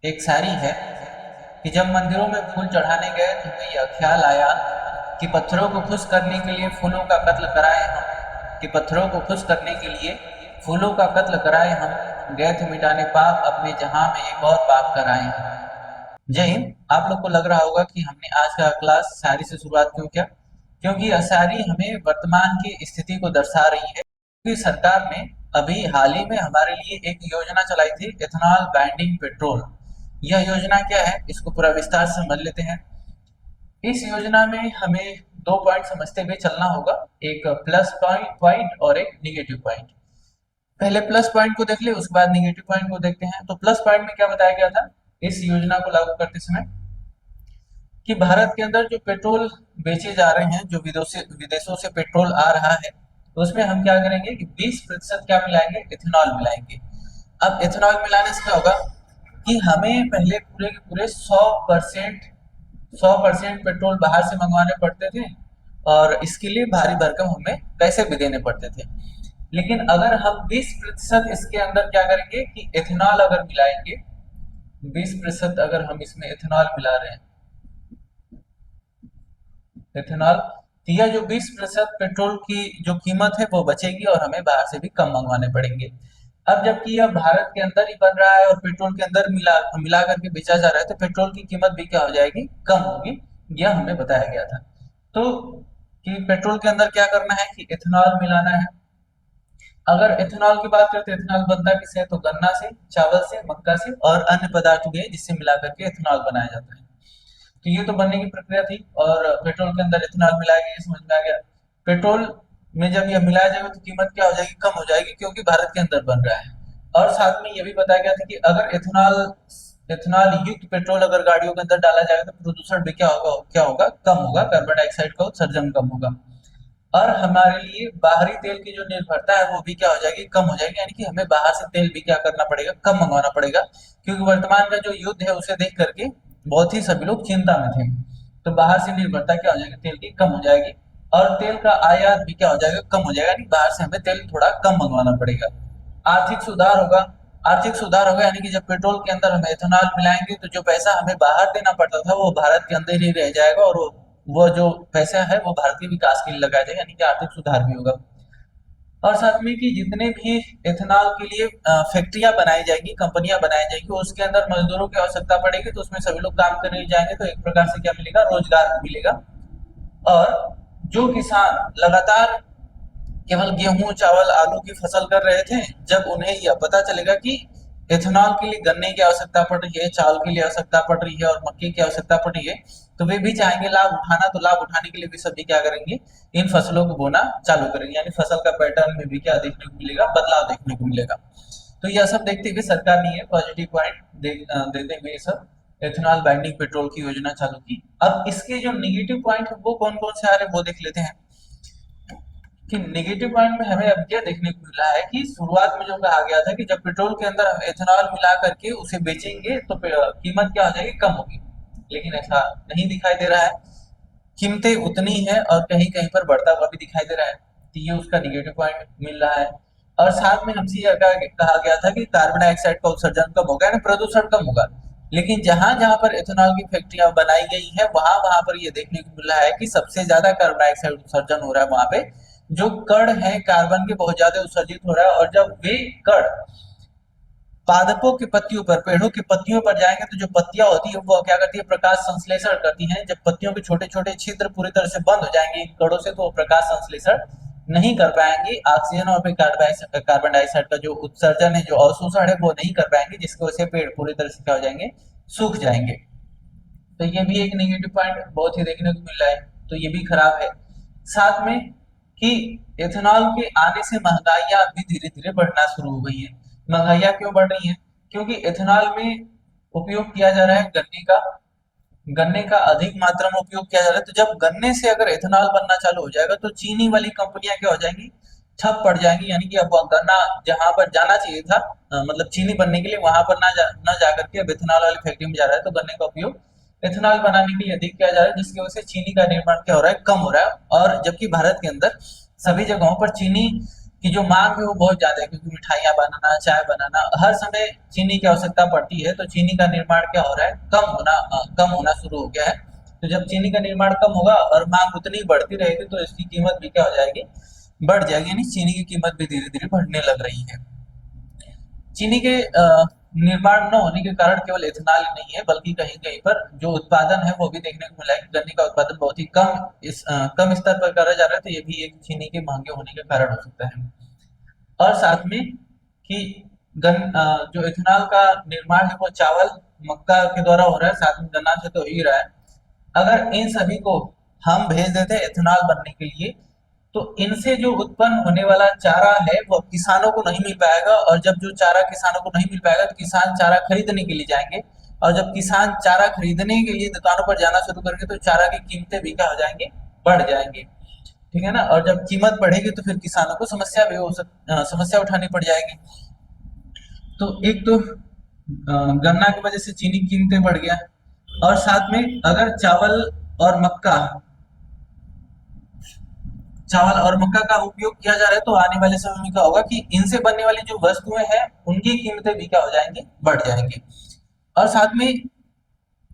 एक शायरी है कि जब मंदिरों में फूल चढ़ाने गए तो हमें यह ख्याल आया कि पत्थरों को खुश करने के लिए फूलों का कत्ल कराए हम, कि पत्थरों को खुश करने के लिए फूलों का कत्ल कराए हम, गए थे मिटाने पाप अपने जहां में एक और पाप कराए हम। जय हिंद। आप लोग को लग रहा होगा कि हमने आज का क्लास शायरी से शुरुआत क्यों किया, क्योंकि यह शायरी हमें वर्तमान की स्थिति को दर्शा रही है। क्योंकि सरकार ने अभी हाल ही में हमारे लिए एक योजना चलाई थी, इथेनॉल बाइंडिंग पेट्रोल। यह योजना क्या है, इसको पूरा विस्तार से समझ लेते हैं। इस योजना में हमें दो पॉइंट समझते हुए चलना होगा, एक प्लस पॉइंट और एक निगेटिव पॉइंट। पहले प्लस पॉइंट को देख ले, उसके बाद निगेटिव पॉइंट को देखते हैं। तो प्लस पॉइंट में क्या बताया गया था इस योजना को लागू करते समय, कि भारत के अंदर जो पेट्रोल बेचे जा रहे हैं, जो विदेशों से पेट्रोल आ रहा है, तो उसमें हम क्या करेंगे कि 20% क्या मिलाएंगे, इथेनॉल मिलाएंगे। अब इथेनॉल मिलाने से क्या होगा कि हमें पहले पूरे के पूरे 100% पेट्रोल बाहर से मंगवाने पड़ते थे, और इसके लिए भारी भरकम हमें पैसे भी देने पड़ते थे। लेकिन अगर हम 20% इसके अंदर क्या करेंगे कि इथेनॉल अगर मिलाएंगे, 20% अगर हम इसमें इथेनॉल मिला रहे हैं, इथेनॉल, तो यह जो 20% पेट्रोल की जो कीमत है वो बचेगी और हमें बाहर से भी कम मंगवाने पड़ेंगे। अब जबकि यह भारत के अंदर ही बन रहा है और पेट्रोल के अंदर मिला मिला करके बेचा जा रहा है, तो पेट्रोल की कीमत भी क्या हो जाएगी, कम होगी। यह हमें बताया गया था। तो कि पेट्रोल के अंदर क्या करना है कि इथेनॉल मिलाना है। अगर इथेनॉल की बात करते हैं, इथेनॉल बनता किससे है, तो गन्ना से, चावल से, मक्का से और अन्य पदार्थ भी है जिससे मिला करके इथेनॉल बनाया जाता है। तो ये तो बनने की प्रक्रिया थी, और पेट्रोल के अंदर इथेनॉल मिलाया गया, ये समझ में आ गया। पेट्रोल में जब यह मिलाया जाएगा तो कीमत क्या हो जाएगी, कम हो जाएगी, क्योंकि भारत के अंदर बन रहा है। और साथ में ये भी बताया गया था कि अगर इथेनॉल इथेनॉल युक्त पेट्रोल अगर गाड़ियों के अंदर डाला जाएगा तो प्रदूषण भी क्या होगा, कम होगा, कार्बन डाइऑक्साइड का उत्सर्जन कम होगा। और हमारे लिए बाहरी तेल की जो निर्भरता है वो भी क्या हो जाएगी, कम हो जाएगी। यानी कि हमें बाहर से तेल भी क्या करना पड़ेगा, कम मंगवाना पड़ेगा। क्योंकि वर्तमान का जो युद्ध है उसे देख करके बहुत ही सभी लोग चिंता में थे। तो बाहर से निर्भरता क्या हो जाएगी, तेल की कम हो जाएगी। और तेल का आयात भी क्या हो जाएगा, कम हो जाएगा। यानी बाहर से हमें तेल थोड़ा कम मंगवाना पड़ेगा। आर्थिक सुधार होगा। आर्थिक सुधार होगा यानी कि जब पेट्रोल के अंदर हम एथेनॉल मिलाएंगे तो जो पैसा हमें बाहर देना पड़ता था वो भारत के अंदर ही रह जाएगा, और वो जो पैसा है वो भारतीय विकास के लिए लगाया जाएगा, यानी कि आर्थिक सुधार भी होगा। और साथ में कि जितने भी एथेनॉल के लिए फैक्ट्रियां बनाई जाएंगी, कंपनियां बनाई जाएंगी, उसके अंदर मजदूरों की आवश्यकता पड़ेगी, तो उसमें सभी लोग काम करने जाएंगे, तो एक प्रकार से क्या मिलेगा, रोजगार मिलेगा। और जो किसान लगातार केवल गेहूं, चावल, आलू की फसल कर रहे थे, जब उन्हें यह पता चलेगा कि एथेनॉल के लिए गन्ने की आवश्यकता पड़ रही है, चावल के लिए आवश्यकता पड़ रही है और मक्के की आवश्यकता पड़ रही है, तो वे भी चाहेंगे लाभ उठाना। तो लाभ उठाने के लिए भी सभी क्या करेंगे, इन फसलों को बोना चालू करेंगे। यानी फसल का पैटर्न में भी क्या देखने को मिलेगा, बदलाव देखने को मिलेगा। तो यह सब देखते हुए सरकार ने ये पॉजिटिव पॉइंट देते हुए ये सब एथेनॉल बाइंडिंग पेट्रोल की योजना चालू की। अब इसके जो निगेटिव पॉइंट है वो कौन कौन से आ रहे हैं वो देख लेते हैं। कि नेगेटिव पॉइंट में हमें अब क्या देखने को मिला है कि शुरुआत में जो कहा गया था कि जब पेट्रोल के अंदर हम एथेनॉल मिला करके उसे बेचेंगे तो कीमत क्या हो जाएगी, कम होगी। लेकिन ऐसा नहीं दिखाई दे रहा है, कीमतें उतनी है और कहीं कहीं पर बढ़ता हुआ भी दिखाई दे रहा है। तो ये उसका निगेटिव पॉइंट मिल रहा है। और साथ में हमसे यह कहा गया था कि कार्बन डाइऑक्साइड का उत्सर्जन कम होगा, यानी प्रदूषण कम होगा। लेकिन जहां जहां पर एथेनॉल की फैक्ट्रियां बनाई गई है वहां वहां पर यह देखने को मिल रहा है कि सबसे ज्यादा कार्बन डाइऑक्साइड उत्सर्जन हो रहा है वहां पे। जो कण है कार्बन के बहुत ज्यादा उत्सर्जित हो रहा है, और जब वे कण पादपों की पत्तियों पर, पेड़ों की पत्तियों पर जाएंगे तो जो पत्तियां होती है वो क्या करती है, प्रकाश संश्लेषण करती हैं। जब पत्तियों के छोटे छोटे छिद्र पूरी तरह से बंद हो जाएंगे इन कणों से, तो वो प्रकाश संश्लेषण नहीं कर पाएंगे। ऑक्सीजन और कार्बन डाइऑक्साइड का जो उत्सर्जन है, जो अवशोषण है, वो नहीं कर पाएंगे, जिसकी वजह से पेड़ पूरी तरह से क्या हो जाएंगे, सूख जाएंगे। तो ये भी एक नेगेटिव पॉइंट बहुत ही देखने को मिल रहा है, तो ये भी खराब है। साथ में कि एथेनॉल के आने से महंगाइयां भी धीरे धीरे बढ़ना शुरू हो गई है। महंगाइयां क्यों बढ़ रही है, क्योंकि एथेनॉल में उपयोग किया जा रहा है गन्ने का अधिक मात्रा में उपयोग किया जा रहा है। तो जब गन्ने से अगर एथेनॉल बनना चालू हो जाएगा तो चीनी वाली कंपनियां क्या हो जाएंगी, ठप पड़ जाएंगी। यानी कि अब गन्ना जहां पर जाना चाहिए था, मतलब चीनी बनने के लिए, वहां पर ना जा करके अब एथेनॉल वाली फैक्ट्री में जा रहा है। तो गन्ने का उपयोग एथेनॉल बनाने के लिए अधिक किया जा रहा है, जिसकी वजह से चीनी का निर्माण क्या हो रहा है, कम हो रहा है। और जबकि भारत के अंदर सभी जगहों पर चीनी कि जो मांग है वो बहुत ज्यादा है, क्योंकि मिठाइयाँ बनाना, चाय बनाना, हर समय चीनी की आवश्यकता पड़ती है, तो चीनी का निर्माण क्या हो रहा है, कम होना शुरू हो गया है। तो जब चीनी का निर्माण कम होगा और मांग उतनी बढ़ती रहेगी तो इसकी कीमत भी क्या हो जाएगी, बढ़ जाएगी, यानी चीनी की कीमत भी धीरे धीरे बढ़ने लग रही है। चीनी के निर्माण न होने के कारण केवल इथेनॉल ही नहीं है, बल्कि कहीं कहीं पर जो उत्पादन है वो भी देखने को मिला है कि गन्ने का उत्पादन बहुत ही कम स्तर पर करा जा रहा है, तो ये भी एक चीनी के महंगे होने के कारण हो सकता है। और साथ में कि जो इथेनॉल का निर्माण है वो चावल, मक्का के द्वारा हो रहा है, साथ में गन्ना से तो हो ही रहा है। अगर इन सभी को हम भेज देते हैं इथेनॉल बनने के लिए, तो इनसे जो उत्पन्न होने वाला चारा है वो किसानों को नहीं मिल पाएगा, और जब जो चारा किसानों को नहीं मिल पाएगा तो किसान चारा खरीदने के लिए जाएंगे, और जब किसान चारा खरीदने के लिए दुकानों पर जाना शुरू करेंगे तो चारा की कीमतें भी क्या हो जाएंगी, बढ़ जाएंगी। ठीक है ना, और जब कीमत बढ़ेगी तो फिर किसानों को समस्या उठानी पड़ जाएगी। तो एक तो गन्ना की वजह से चीनी की कीमतें बढ़ गया, और साथ में अगर और मक्का चावल और मक्का का उपयोग किया जा रहा है, तो आने वाले समय में क्या होगा कि इनसे बनने वाली जो वस्तुएं हैं उनकी कीमतें भी क्या हो जाएंगी, बढ़ जाएंगी। और साथ में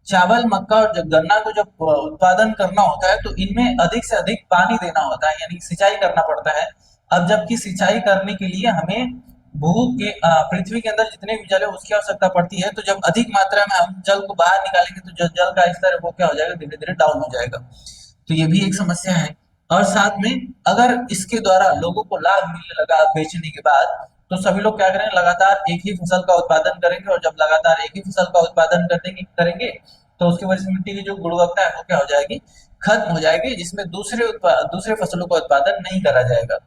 चावल, मक्का और जब गन्ना को जब उत्पादन करना होता है तो इनमें अधिक से अधिक पानी देना होता है, यानी सिंचाई करना पड़ता है। अब जबकि सिंचाई करने के लिए हमें पृथ्वी के अंदर जितने भी जल है उसकी आवश्यकता पड़ती है, तो जब अधिक मात्रा में हम जल को बाहर निकालेंगे तो जो जल का स्तर है वो क्या हो जाएगा, धीरे धीरे डाउन हो जाएगा। तो ये भी एक समस्या है। और साथ में अगर इसके द्वारा लोगों को लाभ मिलने लगा बेचने के बाद, तो सभी लोग क्या करेंगे, लगातार एक ही फसल का उत्पादन करेंगे, और जब लगातार एक ही फसल का उत्पादन करेंगे तो उसकी वजह से मिट्टी की जो गुणवत्ता है वो क्या हो जाएगी, खत्म हो जाएगी, जिसमें दूसरे फसलों का उत्पादन नहीं करा जाएगा।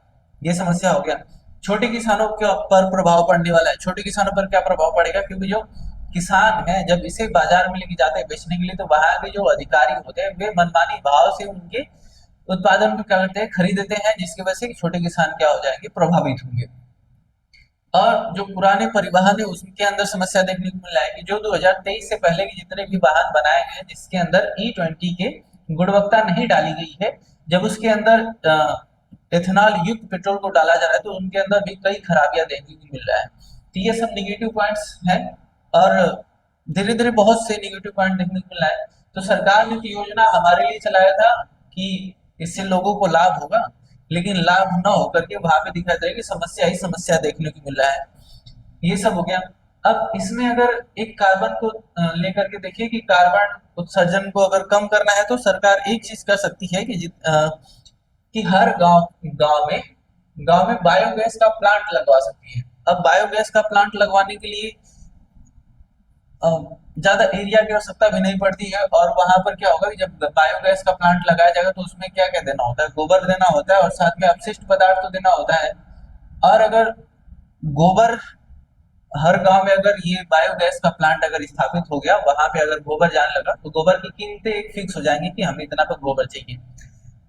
ये समस्या हो गया। छोटे किसानों के पर प्रभाव पड़ने वाला है। छोटे किसानों पर क्या प्रभाव पड़ेगा, क्योंकि जो किसान है जब इसे बाजार में लेके जाते हैं बेचने के लिए, तो वहां के जो अधिकारी होते हैं वे मनमानी भाव से उनके उत्पादन को क्या करते हैं, खरीदते हैं, जिसकी वजह से छोटे किसान क्या हो जाएंगे, प्रभावित होंगे। और जो पुराने परिवहन है उसके अंदर समस्या देखने को मिल जाएगी। जो 2023 से पहले के जितने भी वाहन बनाए गए हैं जिसके अंदर E20 के गुणवत्ता नहीं डाली गई है, जब उसके अंदर इथेनॉल युक्त पेट्रोल को डाला जा रहा है तो उनके अंदर भी कई खराबियां देखने को मिल रहा है। तो ये सब निगेटिव पॉइंट्स हैं, और धीरे धीरे बहुत से निगेटिव पॉइंट देखने को मिल रहा है। तो सरकार ने तो योजना हमारे लिए चलाया था कि इससे लोगों को लाभ होगा, लेकिन लाभ न होकर के वहां पे दिखाई दे रहा है कि समस्या ही समस्या देखने को मिल रहा है। ये सब हो गया। अब इसमें अगर एक कार्बन को लेकर के देखिए कि कार्बन उत्सर्जन को अगर कम करना है तो सरकार एक चीज कर सकती है कि हर गांव में बायोगैस का प्लांट लगवा सकती है। अब बायोगैस का प्लांट लगवाने के लिए ज्यादा एरिया की आवश्यकता भी नहीं पड़ती है, और वहां पर क्या होगा कि जब बायोगैस का प्लांट लगाया जाएगा तो उसमें क्या क्या देना होता है, गोबर देना होता है, और साथ में अपशिष्ट पदार्थ तो देना होता है। और अगर गोबर हर गांव में अगर ये बायोगैस का प्लांट अगर स्थापित हो गया, वहां पे अगर गोबर जाने लगा तो गोबर की कीमतें एक फिक्स हो जाएंगी कि हमें इतना पर गोबर चाहिए।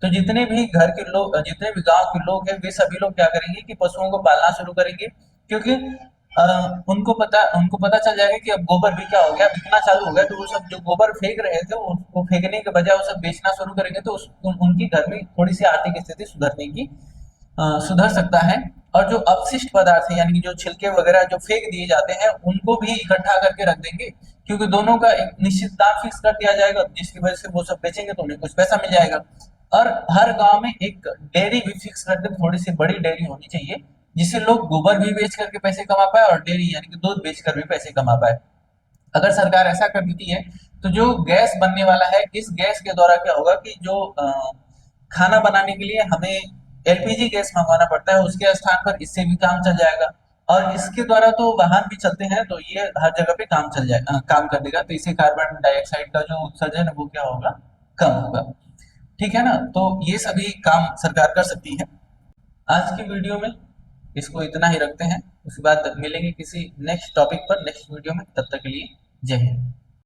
तो जितने भी गांव के लोग हैं वे सभी लोग क्या करेंगे कि पशुओं को पालना शुरू करेंगे, क्योंकि उनको पता चल जाएगा कि अब गोबर भी क्या हो गया, बिकना चालू हो गया, तो वो सब जो गोबर फेंक रहे थे उनको फेंकने के बजाय वो सब बेचना शुरू करेंगे, तो उनकी घर में थोड़ी सी आर्थिक स्थिति सुधर सकता है। और जो अपशिष्ट पदार्थ है, यानी कि जो छिलके वगैरह जो फेंक दिए जाते हैं उनको भी इकट्ठा करके रख देंगे, क्योंकि दोनों का एक निश्चित दाम फिक्स कर दिया जाएगा, जिसकी वजह से वो सब बेचेंगे तो उन्हें कुछ पैसा मिल जाएगा। और हर गांव में एक डेयरी भी फिक्स कर दे, थोड़ी सी बड़ी डेयरी होनी चाहिए, जिससे लोग गोबर भी बेच करके पैसे कमा पाए और डेयरी यानी कि दूध बेचकर भी पैसे कमा पाए। अगर सरकार ऐसा कर देती है तो जो गैस बनने वाला है, इस गैस के द्वारा क्या होगा कि जो खाना बनाने के लिए हमें LPG गैस मंगवाना पड़ता है, उसके स्थान पर इससे भी काम चल जाएगा। और इसके द्वारा तो वाहन भी चलते हैं, तो ये हर जगह पे काम कर देगा, तो इससे कार्बन डाइऑक्साइड का जो उत्सर्जन है वो क्या होगा, कम होगा। ठीक है ना, तो ये सभी काम सरकार कर सकती है। आज की वीडियो में इसको इतना ही रखते हैं, उसके बाद मिलेंगे किसी नेक्स्ट टॉपिक पर नेक्स्ट वीडियो में। तब तक के लिए जय हिंद।